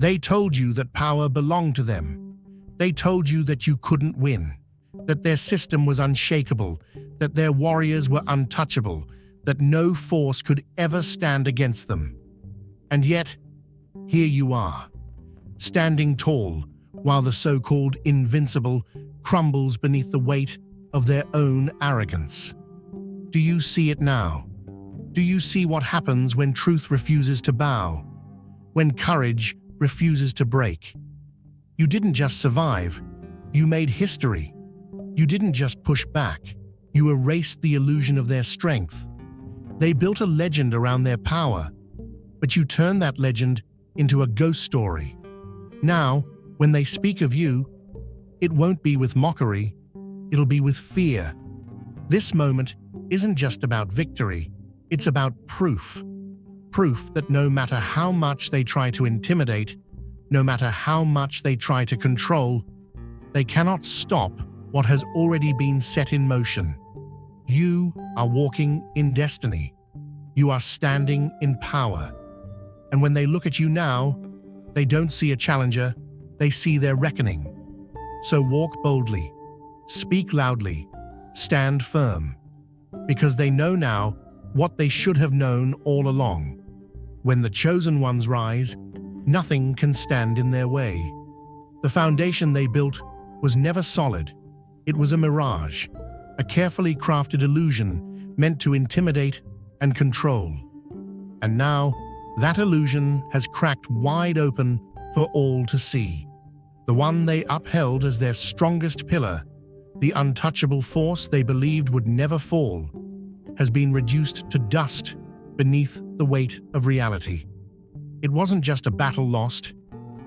They told you that power belonged to them. They told you that you couldn't win, that their system was unshakable, that their warriors were untouchable, that no force could ever stand against them. And yet, here you are, standing tall, while the so-called invincible crumbles beneath the weight of their own arrogance. Do you see it now? Do you see what happens when truth refuses to bow? When courage refuses to break? You didn't just survive, you made history. You didn't just push back, you erased the illusion of their strength. They built a legend around their power, but you turned that legend into a ghost story. Now, when they speak of you, it won't be with mockery, it'll be with fear. This moment isn't just about victory, it's about proof. Proof that no matter how much they try to intimidate, no matter how much they try to control, they cannot stop what has already been set in motion. You are walking in destiny. You are standing in power. And when they look at you now, they don't see a challenger, they see their reckoning. So walk boldly, speak loudly, stand firm, because they know now what they should have known all along. When the chosen ones rise, nothing can stand in their way. The foundation they built was never solid. It was a mirage, a carefully crafted illusion meant to intimidate and control. And now, that illusion has cracked wide open for all to see. The one they upheld as their strongest pillar, the untouchable force they believed would never fall, has been reduced to dust beneath the weight of reality. It wasn't just a battle lost,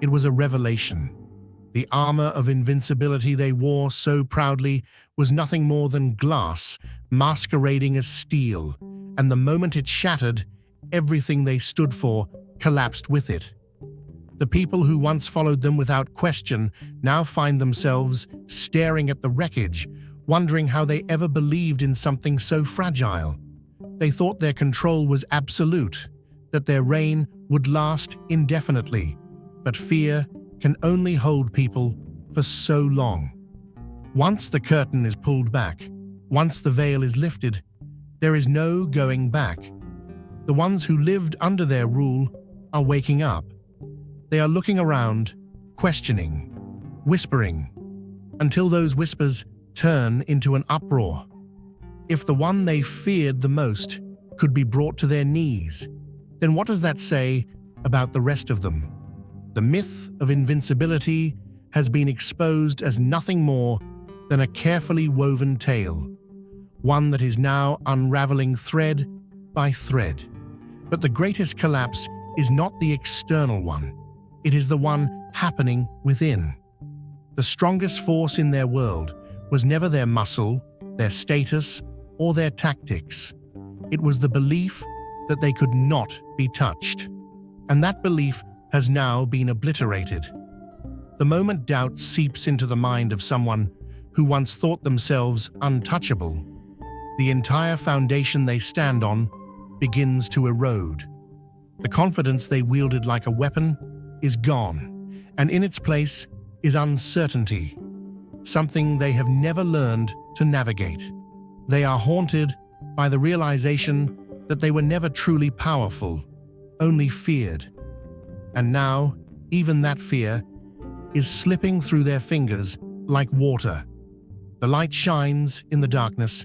it was a revelation. The armor of invincibility they wore so proudly was nothing more than glass masquerading as steel, and the moment it shattered, everything they stood for collapsed with it. The people who once followed them without question now find themselves staring at the wreckage, wondering how they ever believed in something so fragile. They thought their control was absolute, that their reign would last indefinitely, but fear can only hold people for so long. Once the curtain is pulled back, once the veil is lifted, there is no going back. The ones who lived under their rule are waking up. They are looking around, questioning, whispering, until those whispers turn into an uproar. If the one they feared the most could be brought to their knees, then what does that say about the rest of them? The myth of invincibility has been exposed as nothing more than a carefully woven tale, one that is now unraveling thread by thread. But the greatest collapse is not the external one, it is the one happening within. The strongest force in their world was never their muscle, their status, or their tactics. It was the belief that they could not be touched. And that belief has now been obliterated. The moment doubt seeps into the mind of someone who once thought themselves untouchable, the entire foundation they stand on begins to erode. The confidence they wielded like a weapon is gone, and in its place is uncertainty, something they have never learned to navigate. They are haunted by the realization that they were never truly powerful, only feared. And now, even that fear is slipping through their fingers like water. The light shines in the darkness,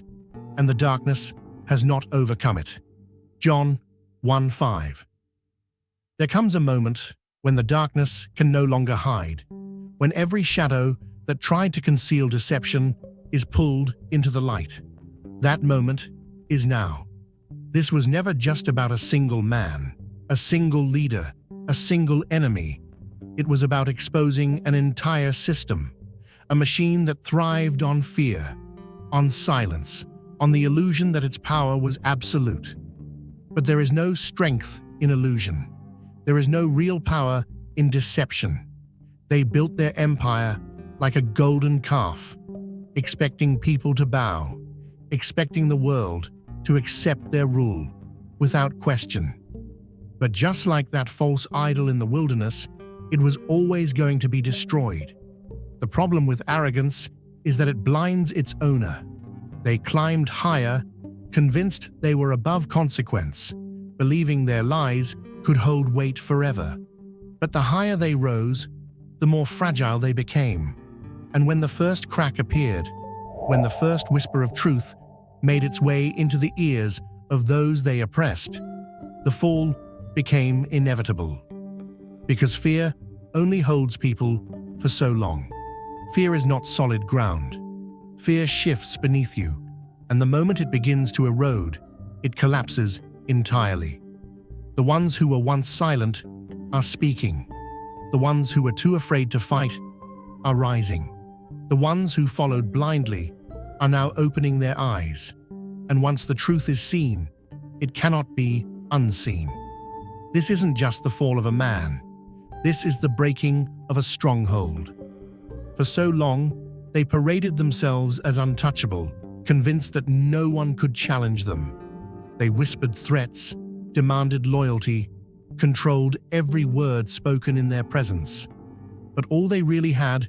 and the darkness has not overcome it. John 1:5. There comes a moment when the darkness can no longer hide, when every shadow that tried to conceal deception is pulled into the light. That moment is now. This was never just about a single man, a single leader, a single enemy. It was about exposing an entire system, a machine that thrived on fear, on silence, on the illusion that its power was absolute. But there is no strength in illusion. There is no real power in deception. They built their empire like a golden calf, expecting people to bow, expecting the world to accept their rule without question. But just like that false idol in the wilderness, it was always going to be destroyed. The problem with arrogance is that it blinds its owner. They climbed higher, convinced they were above consequence, believing their lies could hold weight forever. But the higher they rose, the more fragile they became. And when the first crack appeared, when the first whisper of truth made its way into the ears of those they oppressed, the fall became inevitable. Because fear only holds people for so long. Fear is not solid ground. Fear shifts beneath you, and the moment it begins to erode, it collapses entirely. The ones who were once silent are speaking. The ones who were too afraid to fight are rising. The ones who followed blindly are now opening their eyes. And once the truth is seen, it cannot be unseen. This isn't just the fall of a man. This is the breaking of a stronghold. For so long, they paraded themselves as untouchable, convinced that no one could challenge them. They whispered threats, demanded loyalty, controlled every word spoken in their presence. But all they really had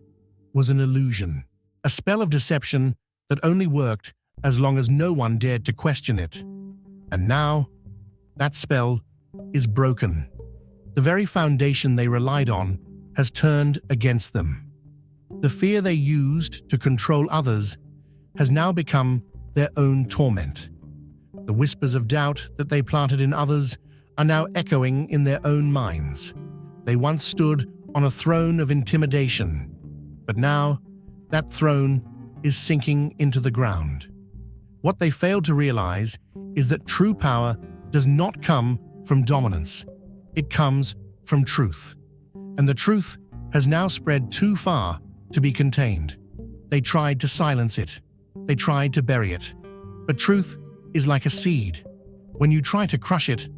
was an illusion, a spell of deception that only worked as long as no one dared to question it. And now, that spell is broken. The very foundation they relied on has turned against them. The fear they used to control others has now become their own torment. The whispers of doubt that they planted in others are now echoing in their own minds. They once stood on a throne of intimidation, but now that throne is sinking into the ground. What they failed to realize is that true power does not come from dominance. It comes from truth. And the truth has now spread too far to be contained. They tried to silence it. They tried to bury it. But truth is like a seed. When you try to crush it,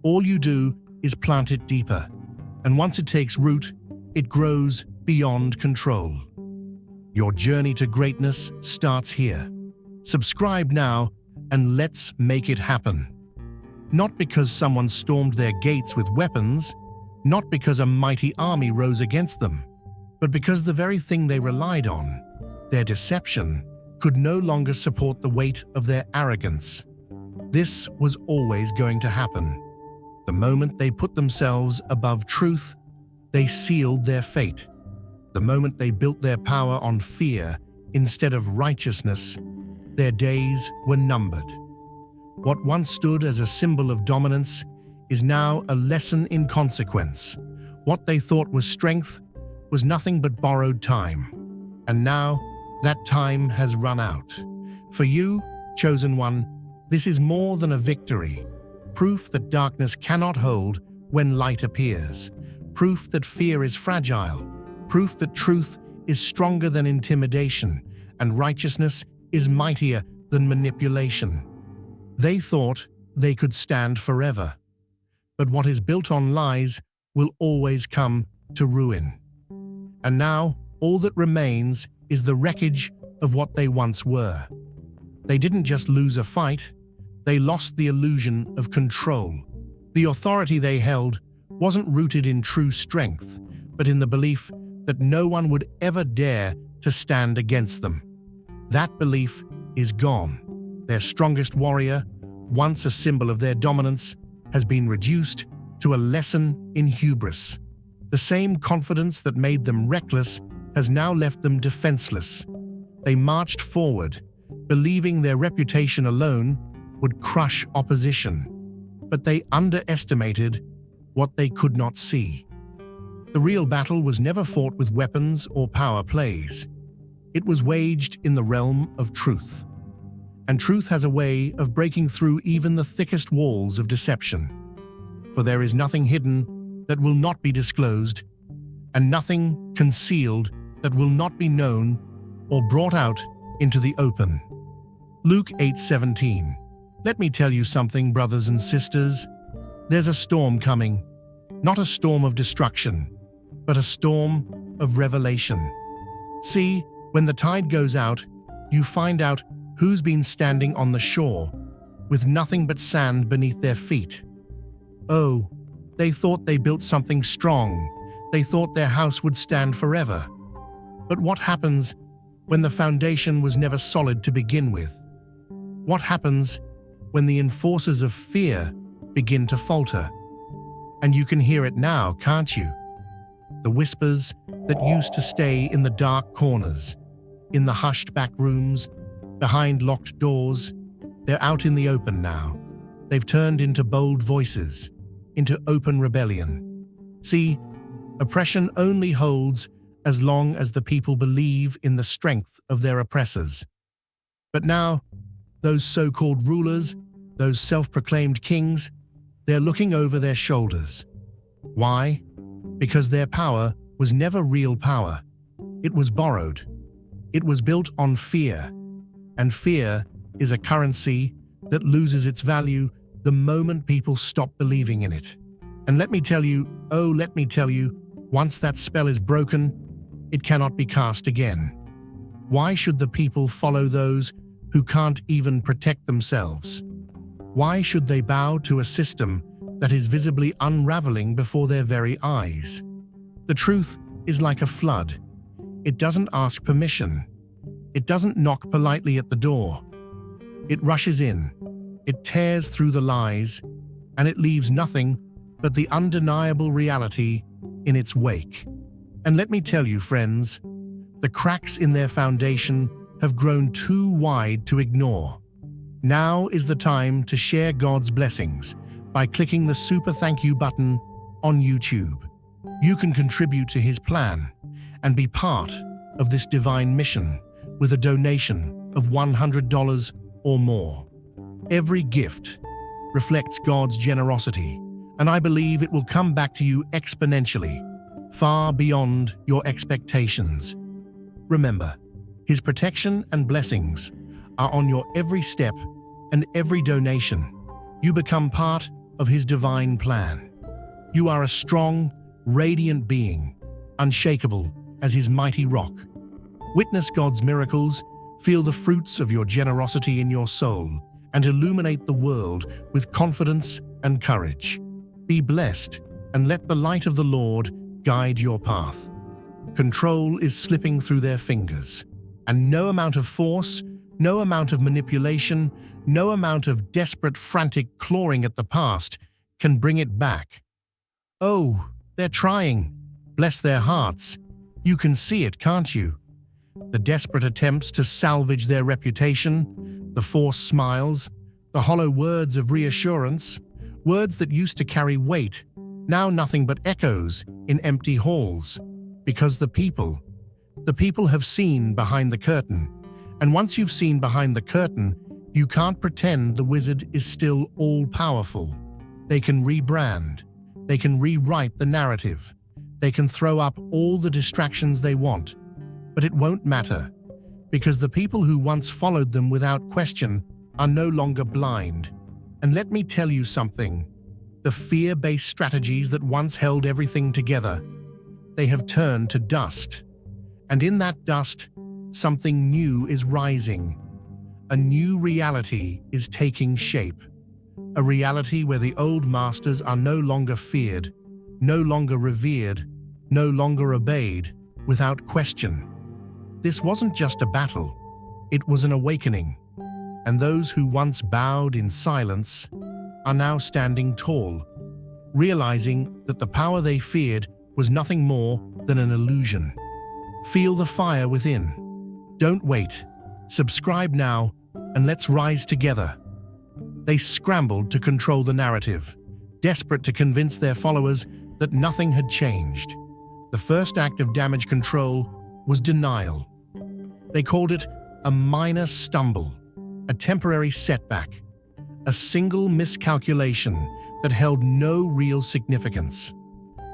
all you do is plant it deeper. And once it takes root, it grows beyond control. Your journey to greatness starts here. Subscribe now and let's make it happen. Not because someone stormed their gates with weapons, not because a mighty army rose against them, but because the very thing they relied on, their deception, could no longer support the weight of their arrogance. This was always going to happen. The moment they put themselves above truth, they sealed their fate. The moment they built their power on fear instead of righteousness, their days were numbered. What once stood as a symbol of dominance is now a lesson in consequence. What they thought was strength was nothing but borrowed time. And now, that time has run out. For you, chosen one, this is more than a victory. Proof that darkness cannot hold when light appears. Proof that fear is fragile. Proof that truth is stronger than intimidation, and righteousness is mightier than manipulation. They thought they could stand forever. But what is built on lies will always come to ruin. And now, all that remains is the wreckage of what they once were. They didn't just lose a fight, they lost the illusion of control. The authority they held wasn't rooted in true strength, but in the belief that no one would ever dare to stand against them. That belief is gone. Their strongest warrior, once a symbol of their dominance, has been reduced to a lesson in hubris. The same confidence that made them reckless has now left them defenseless. They marched forward, believing their reputation alone would crush opposition. But they underestimated what they could not see. The real battle was never fought with weapons or power plays. It was waged in the realm of truth. And truth has a way of breaking through even the thickest walls of deception. For there is nothing hidden that will not be disclosed, and nothing concealed that will not be known or brought out into the open. Luke 8:17. Let me tell you something, brothers and sisters. There's a storm coming, not a storm of destruction, but a storm of revelation. See, when the tide goes out, you find out who's been standing on the shore, with nothing but sand beneath their feet. Oh, they thought they built something strong. They thought their house would stand forever. But what happens when the foundation was never solid to begin with? What happens when the enforcers of fear begin to falter? And you can hear it now, can't you? The whispers that used to stay in the dark corners, in the hushed back rooms, behind locked doors, they're out in the open now. They've turned into bold voices, into open rebellion. See, oppression only holds as long as the people believe in the strength of their oppressors. But now, those so-called rulers, those self-proclaimed kings, they're looking over their shoulders. Why? Because their power was never real power. It was borrowed. It was built on fear. And fear is a currency that loses its value the moment people stop believing in it. And let me tell you, once that spell is broken, it cannot be cast again. Why should the people follow those who can't even protect themselves? Why should they bow to a system that is visibly unraveling before their very eyes? The truth is like a flood. It doesn't ask permission. It doesn't knock politely at the door. It rushes in. It tears through the lies, and it leaves nothing but the undeniable reality in its wake. And let me tell you, friends, the cracks in their foundation have grown too wide to ignore. Now is the time to share God's blessings by clicking the super thank you button on YouTube. You can contribute to His plan and be part of this divine mission with a donation of $100 or more. Every gift reflects God's generosity, and I believe it will come back to you exponentially, far beyond your expectations. Remember, His protection and blessings are on your every step and every donation. You become part of His divine plan. You are a strong, radiant being, unshakable as His mighty rock. Witness God's miracles, feel the fruits of your generosity in your soul, and illuminate the world with confidence and courage. Be blessed, and let the light of the Lord guide your path. Control is slipping through their fingers, and no amount of force, no amount of manipulation, no amount of desperate, frantic clawing at the past can bring it back. Oh, they're trying. Bless their hearts. You can see it, can't you? The desperate attempts to salvage their reputation, the forced smiles, the hollow words of reassurance, words that used to carry weight, now nothing but echoes in empty halls. Because the people have seen behind the curtain. And once you've seen behind the curtain, you can't pretend the wizard is still all-powerful. They can rebrand. They can rewrite the narrative. They can throw up all the distractions they want. But it won't matter, because the people who once followed them without question are no longer blind. And let me tell you something. The fear-based strategies that once held everything together, they have turned to dust. And in that dust, something new is rising. A new reality is taking shape. A reality where the old masters are no longer feared, no longer revered, no longer obeyed, without question. This wasn't just a battle, it was an awakening. And those who once bowed in silence are now standing tall, realizing that the power they feared was nothing more than an illusion. Feel the fire within. Don't wait. Subscribe now, and let's rise together. They scrambled to control the narrative, desperate to convince their followers that nothing had changed. The first act of damage control was denial. They called it a minor stumble, a temporary setback, a single miscalculation that held no real significance.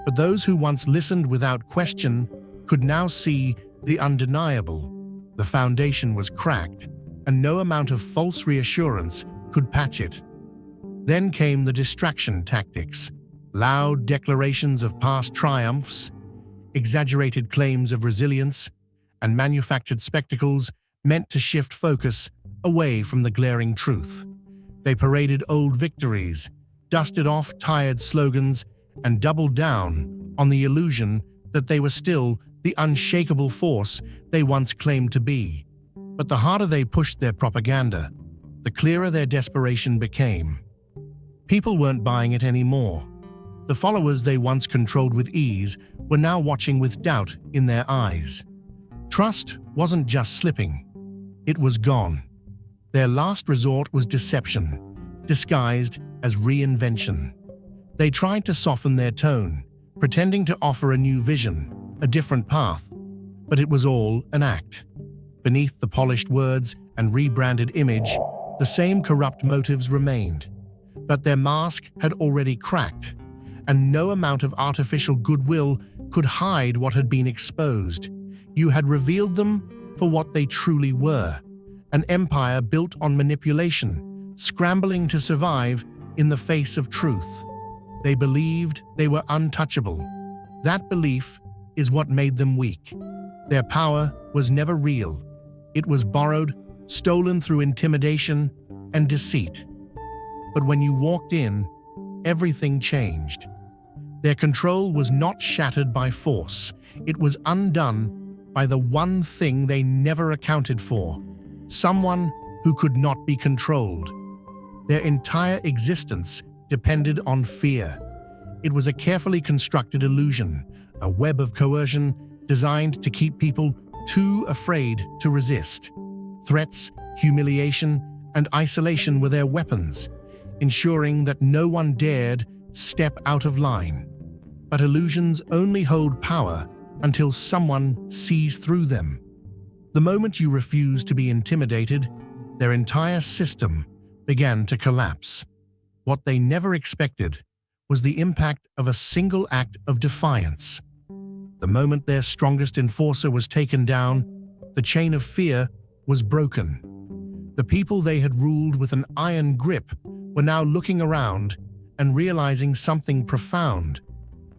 But those who once listened without question could now see the undeniable. The foundation was cracked, and no amount of false reassurance could patch it. Then came the distraction tactics, loud declarations of past triumphs, exaggerated claims of resilience, and manufactured spectacles meant to shift focus away from the glaring truth. They paraded old victories, dusted off tired slogans, and doubled down on the illusion that they were still the unshakable force they once claimed to be. But the harder they pushed their propaganda, the clearer their desperation became. People weren't buying it anymore. The followers they once controlled with ease were now watching with doubt in their eyes. Trust wasn't just slipping, it was gone. Their last resort was deception, disguised as reinvention. They tried to soften their tone, pretending to offer a new vision, a different path, but it was all an act. Beneath the polished words and rebranded image, the same corrupt motives remained. But their mask had already cracked, and no amount of artificial goodwill could hide what had been exposed. You had revealed them for what they truly were, an empire built on manipulation, scrambling to survive in the face of truth. They believed they were untouchable. That belief is what made them weak. Their power was never real. It was borrowed, stolen through intimidation and deceit. But when you walked in, everything changed. Their control was not shattered by force. It was undone by the one thing they never accounted for: someone who could not be controlled. Their entire existence depended on fear. It was a carefully constructed illusion, a web of coercion designed to keep people too afraid to resist. Threats, humiliation, and isolation were their weapons, ensuring that no one dared step out of line. But illusions only hold power until someone sees through them. The moment you refused to be intimidated, their entire system began to collapse. What they never expected was the impact of a single act of defiance. The moment their strongest enforcer was taken down, the chain of fear was broken. The people they had ruled with an iron grip were now looking around and realizing something profound.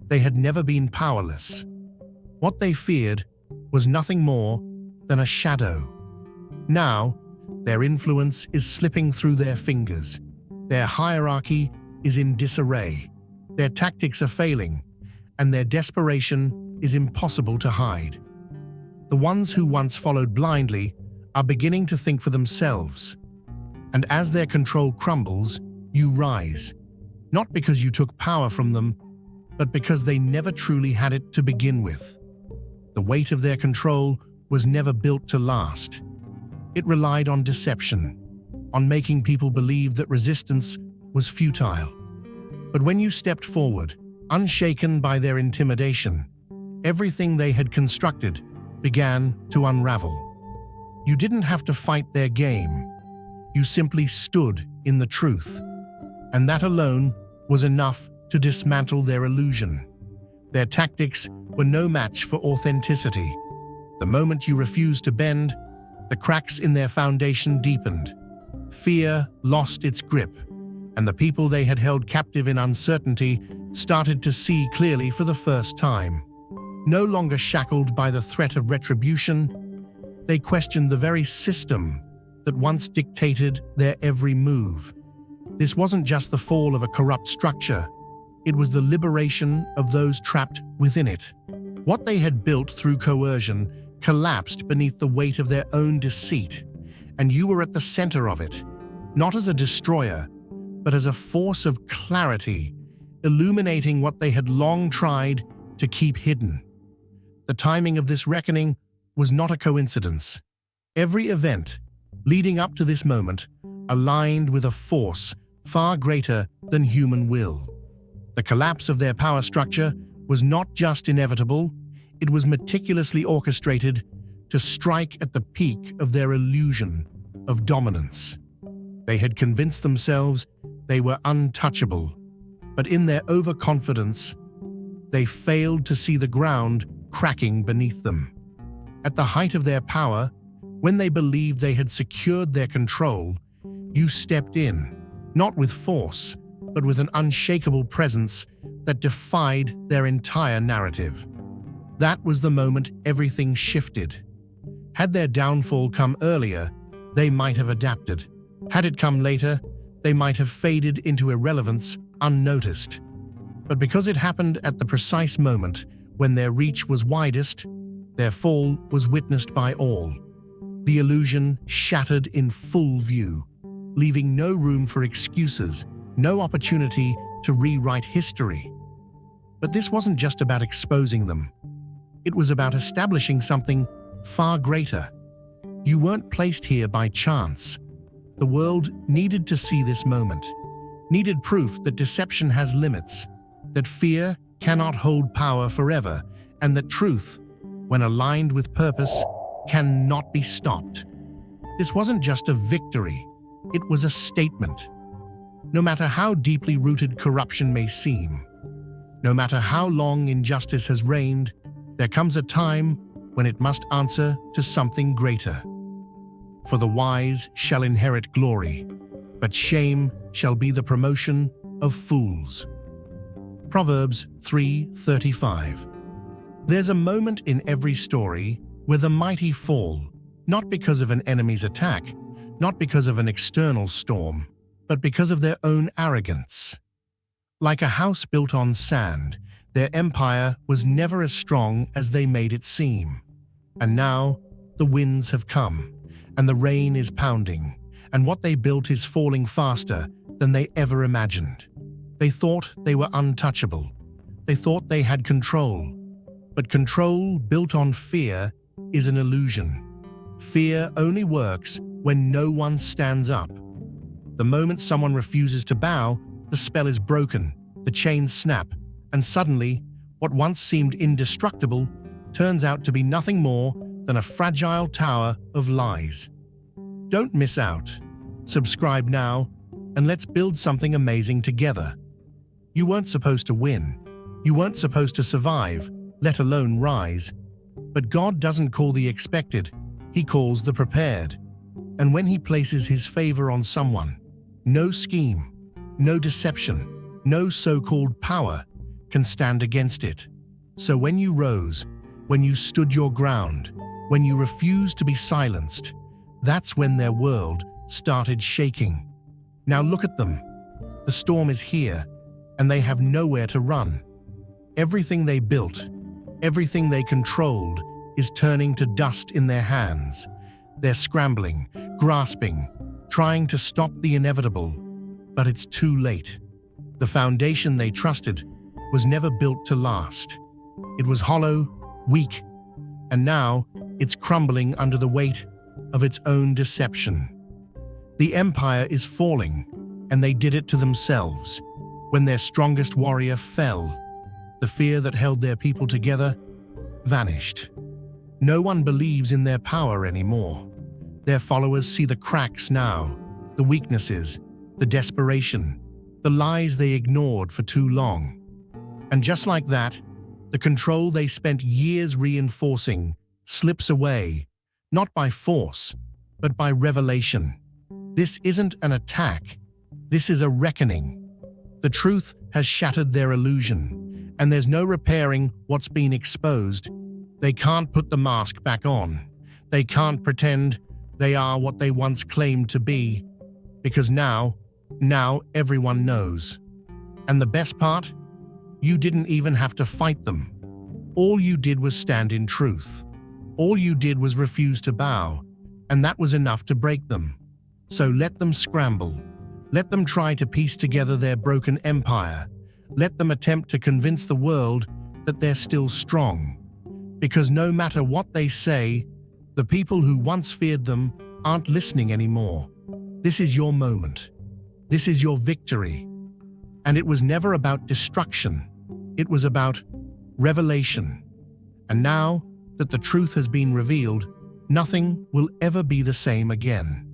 They had never been powerless. What they feared was nothing more than a shadow. Now, their influence is slipping through their fingers. Their hierarchy is in disarray. Their tactics are failing, and their desperation is impossible to hide. The ones who once followed blindly are beginning to think for themselves. And as their control crumbles, you rise. Not because you took power from them, but because they never truly had it to begin with. The weight of their control was never built to last. It relied on deception, on making people believe that resistance was futile. But when you stepped forward, unshaken by their intimidation, everything they had constructed began to unravel. You didn't have to fight their game. You simply stood in the truth. And that alone was enough to dismantle their illusion. Their tactics were no match for authenticity. The moment you refused to bend, the cracks in their foundation deepened. Fear lost its grip, and the people they had held captive in uncertainty started to see clearly for the first time. No longer shackled by the threat of retribution, they questioned the very system that once dictated their every move. This wasn't just the fall of a corrupt structure, it was the liberation of those trapped within it. What they had built through coercion collapsed beneath the weight of their own deceit, and you were at the center of it, not as a destroyer, but as a force of clarity, illuminating what they had long tried to keep hidden. The timing of this reckoning was not a coincidence. Every event leading up to this moment aligned with a force far greater than human will. The collapse of their power structure was not just inevitable, it was meticulously orchestrated to strike at the peak of their illusion of dominance. They had convinced themselves they were untouchable, but in their overconfidence, they failed to see the ground cracking beneath them. At the height of their power, when they believed they had secured their control, you stepped in, not with force, but with an unshakable presence that defied their entire narrative. That was the moment everything shifted. Had their downfall come earlier, they might have adapted. Had it come later, they might have faded into irrelevance unnoticed. But because it happened at the precise moment when their reach was widest, their fall was witnessed by all. The illusion shattered in full view, leaving no room for excuses, no opportunity to rewrite history. But this wasn't just about exposing them. It was about establishing something far greater. You weren't placed here by chance. The world needed to see this moment, needed proof that deception has limits, that fear cannot hold power forever, and that truth, when aligned with purpose, cannot be stopped. This wasn't just a victory, it was a statement. No matter how deeply rooted corruption may seem, no matter how long injustice has reigned, there comes a time when it must answer to something greater. For the wise shall inherit glory, but shame shall be the promotion of fools. Proverbs 3:35. There's a moment in every story where the mighty fall, not because of an enemy's attack, not because of an external storm, but because of their own arrogance. Like a house built on sand, their empire was never as strong as they made it seem. And now, the winds have come, and the rain is pounding, and what they built is falling faster than they ever imagined. They thought they were untouchable. They thought they had control. But control built on fear is an illusion. Fear only works when no one stands up. The moment someone refuses to bow, the spell is broken, the chains snap, and suddenly, what once seemed indestructible turns out to be nothing more than a fragile tower of lies. Don't miss out. Subscribe now, and let's build something amazing together. You weren't supposed to win. You weren't supposed to survive, let alone rise. But God doesn't call the expected, He calls the prepared. And when He places His favor on someone, no scheme, no deception, no so-called power can stand against it. So when you rose, when you stood your ground, when you refused to be silenced, that's when their world started shaking. Now look at them. The storm is here, and they have nowhere to run. Everything they built, everything they controlled, is turning to dust in their hands. They're scrambling, grasping, trying to stop the inevitable, but it's too late. The foundation they trusted was never built to last. It was hollow, weak, and now it's crumbling under the weight of its own deception. The empire is falling, and they did it to themselves. When their strongest warrior fell, the fear that held their people together vanished. No one believes in their power anymore. Their followers see the cracks now, the weaknesses, the desperation, the lies they ignored for too long. And just like that, the control they spent years reinforcing slips away, not by force, but by revelation. This isn't an attack. This is a reckoning. The truth has shattered their illusion, and there's no repairing what's been exposed. They can't put the mask back on. They can't pretend they are what they once claimed to be, because now everyone knows. And the best part? You didn't even have to fight them. All you did was stand in truth. All you did was refuse to bow, and that was enough to break them. So let them scramble. Let them try to piece together their broken empire. Let them attempt to convince the world that they're still strong. Because no matter what they say, the people who once feared them aren't listening anymore. This is your moment. This is your victory. And it was never about destruction. It was about revelation. And now that the truth has been revealed, nothing will ever be the same again.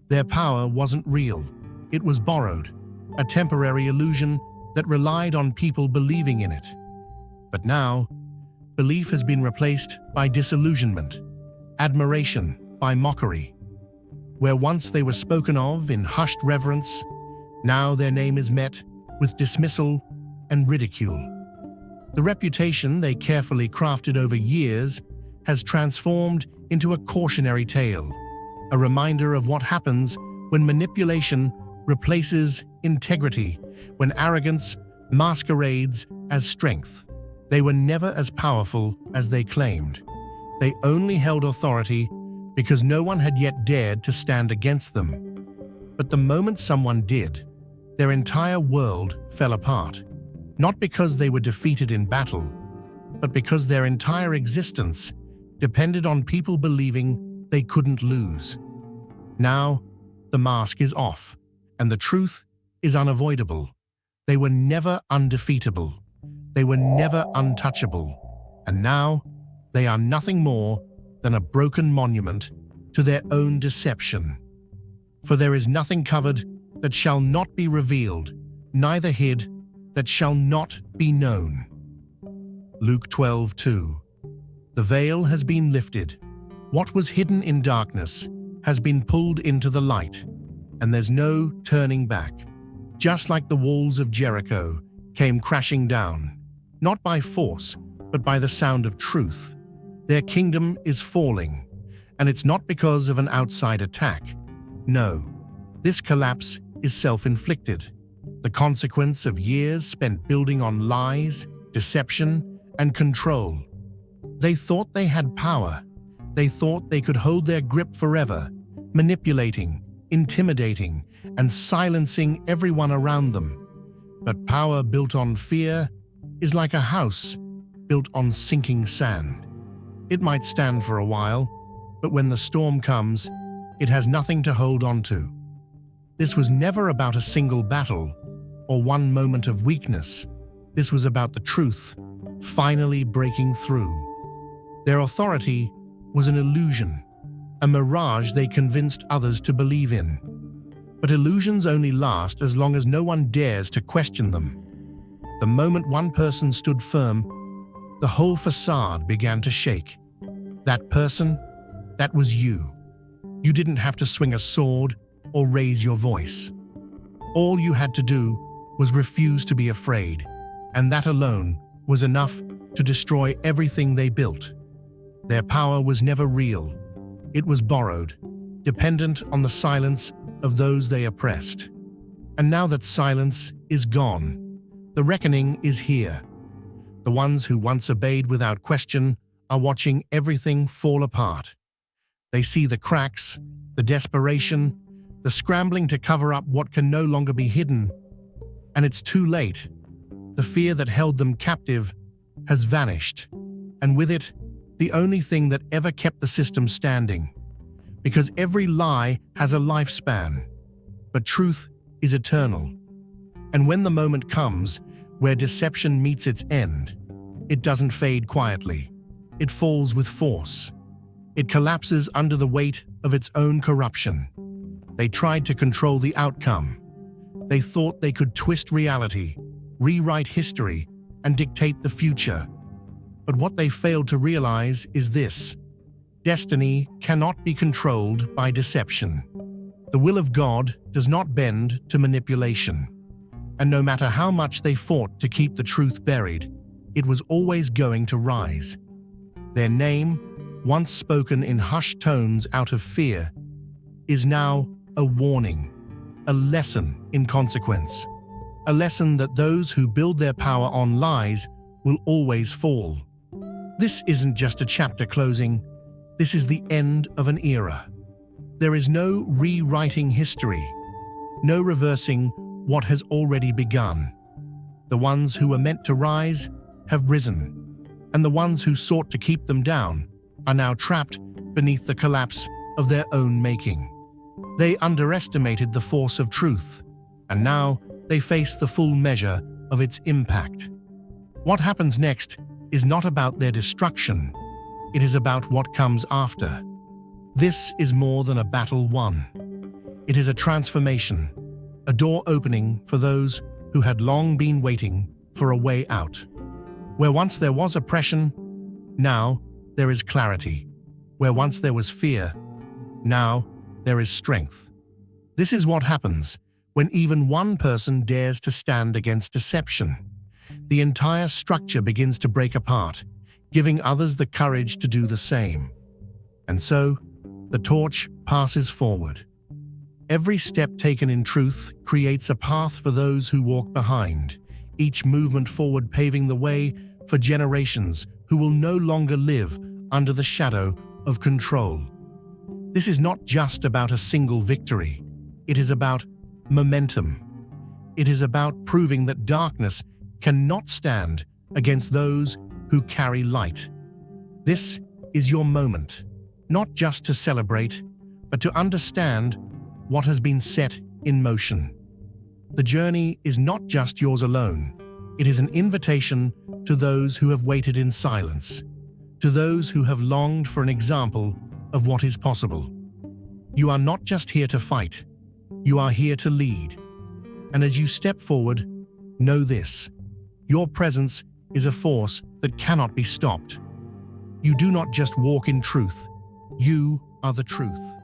Their power wasn't real. It was borrowed, a temporary illusion that relied on people believing in it. But now, belief has been replaced by disillusionment, admiration by mockery. Where once they were spoken of in hushed reverence, now their name is met with dismissal and ridicule. The reputation they carefully crafted over years has transformed into a cautionary tale, a reminder of what happens when manipulation replaces integrity, when arrogance masquerades as strength. They were never as powerful as they claimed. They only held authority because no one had yet dared to stand against them. But the moment someone did, their entire world fell apart. Not because they were defeated in battle, but because their entire existence depended on people believing they couldn't lose. Now, the mask is off, and the truth is unavoidable. They were never undefeatable. They were never untouchable. And now, they are nothing more than a broken monument to their own deception. For there is nothing covered that shall not be revealed, neither hid that shall not be known. Luke 12:2. The veil has been lifted. What was hidden in darkness has been pulled into the light, and there's no turning back. Just like the walls of Jericho came crashing down, not by force, but by the sound of truth. Their kingdom is falling, and it's not because of an outside attack. No, this collapse is self-inflicted, the consequence of years spent building on lies, deception, and control. They thought they had power. They thought they could hold their grip forever, manipulating, intimidating, and silencing everyone around them. But power built on fear is like a house built on sinking sand. It might stand for a while, but when the storm comes, it has nothing to hold on to. This was never about a single battle or one moment of weakness. This was about the truth finally breaking through. Their authority was an illusion, a mirage they convinced others to believe in. But illusions only last as long as no one dares to question them. The moment one person stood firm, the whole facade began to shake. That person, that was you. You didn't have to swing a sword or raise your voice. All you had to do was refuse to be afraid, and that alone was enough to destroy everything they built. Their power was never real. It was borrowed, dependent on the silence of those they oppressed. And now that silence is gone, the reckoning is here. The ones who once obeyed without question are watching everything fall apart. They see the cracks, the desperation, the scrambling to cover up what can no longer be hidden. And it's too late. The fear that held them captive has vanished, and with it, the only thing that ever kept the system standing. Because every lie has a lifespan, but truth is eternal. And when the moment comes where deception meets its end, it doesn't fade quietly. It falls with force. It collapses under the weight of its own corruption. They tried to control the outcome. They thought they could twist reality, rewrite history, and dictate the future. But what they failed to realize is this: destiny cannot be controlled by deception. The will of God does not bend to manipulation. And no matter how much they fought to keep the truth buried, it was always going to rise. Their name, once spoken in hushed tones out of fear, is now a warning, a lesson in consequence, a lesson that those who build their power on lies will always fall. This isn't just a chapter closing, this is the end of an era. There is no rewriting history, no reversing what has already begun. The ones who were meant to rise have risen, and the ones who sought to keep them down are now trapped beneath the collapse of their own making. They underestimated the force of truth, and now they face the full measure of its impact. What happens next is not about their destruction, it is about what comes after. This is more than a battle won. It is a transformation, a door opening for those who had long been waiting for a way out. Where once there was oppression, now there is clarity. Where once there was fear, now there is strength. This is what happens when even one person dares to stand against deception. The entire structure begins to break apart, giving others the courage to do the same. And so, the torch passes forward. Every step taken in truth creates a path for those who walk behind, each movement forward paving the way for generations who will no longer live under the shadow of control. This is not just about a single victory. It is about momentum. It is about proving that darkness cannot stand against those who carry light. This is your moment, not just to celebrate, but to understand what has been set in motion. The journey is not just yours alone. It is an invitation to those who have waited in silence, to those who have longed for an example of what is possible. You are not just here to fight, you are here to lead. And as you step forward, know this: your presence is a force that cannot be stopped. You do not just walk in truth, you are the truth.